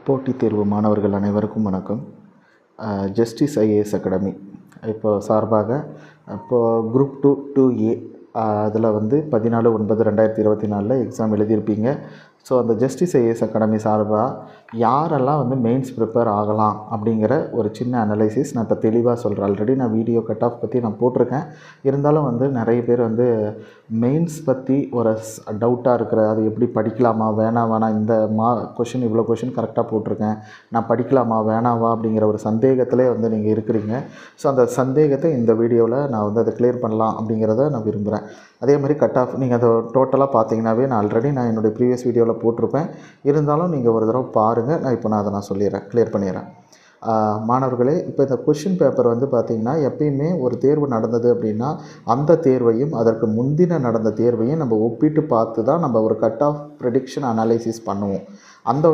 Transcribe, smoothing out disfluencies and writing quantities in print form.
போட்டித் தேர்வு மாணவர்கள் அனைவருக்கும் வணக்கம். ஜஸ்டிஸ் ஐஏஎஸ் அகாடமி இப்போ சார்பாக குரூப் 2A அதில் 14/9/2024 எக்ஸாம் எழுதியிருப்பீங்க. ஸோ அந்த ஜஸ்டிஸ் ஐஏஎஸ் அகாடமி சார்பாக யாரெல்லாம் மெயின்ஸ் ப்ரிப்பேர் ஆகலாம் அப்படிங்கிற ஒரு சின்ன அனலைசிஸ் நான் இப்போ தெளிவாக சொல்கிறேன். ஆல்ரெடி நான் வீடியோ கட் ஆஃப் பற்றி நான் போட்டிருக்கேன். இருந்தாலும் நிறைய பேர் மெயின்ஸ் பற்றி ஒரு டவுட்டாக இருக்கிற, அது எப்படி படிக்கலாமா வேணாம் இந்த கொஷின் இவ்வளோ கொஷின் கரெக்டாக போட்டிருக்கேன், நான் படிக்கலாமா வேணாவா அப்படிங்கிற ஒரு சந்தேகத்திலே நீங்கள் இருக்கிறீங்க. ஸோ அந்த சந்தேகத்தை இந்த வீடியோவில் நான் அதை கிளியர் பண்ணலாம் அப்படிங்கிறத நான் விரும்புகிறேன். அதே மாதிரி கட் ஆஃப் நீங்கள் அதை டோட்டலாக பார்த்தீங்கன்னாவே நான் ஆல்ரெடி என்னுடைய ப்ரீவியஸ் வீடியோவில் போட்டிருப்பேன். இருந்தாலும் நீங்கள் ஒரு தடவை பாருங்கள். நான் அதை சொல்லிடுறேன், கிளியர் பண்ணிடுறேன். மாணவர்களே, இப்போ இந்த கொஷின் பேப்பர் பார்த்திங்கன்னா எப்பயுமே ஒரு தேர்வு நடந்தது அப்படின்னா அந்த தேர்வையும் அதற்கு முந்தின நடந்த தேர்வையும் நம்ம ஒப்பிட்டு பார்த்து தான் நம்ம ஒரு கட் ஆஃப் ப்ரெடிக்ஷன் அனாலிசிஸ் பண்ணுவோம். அந்த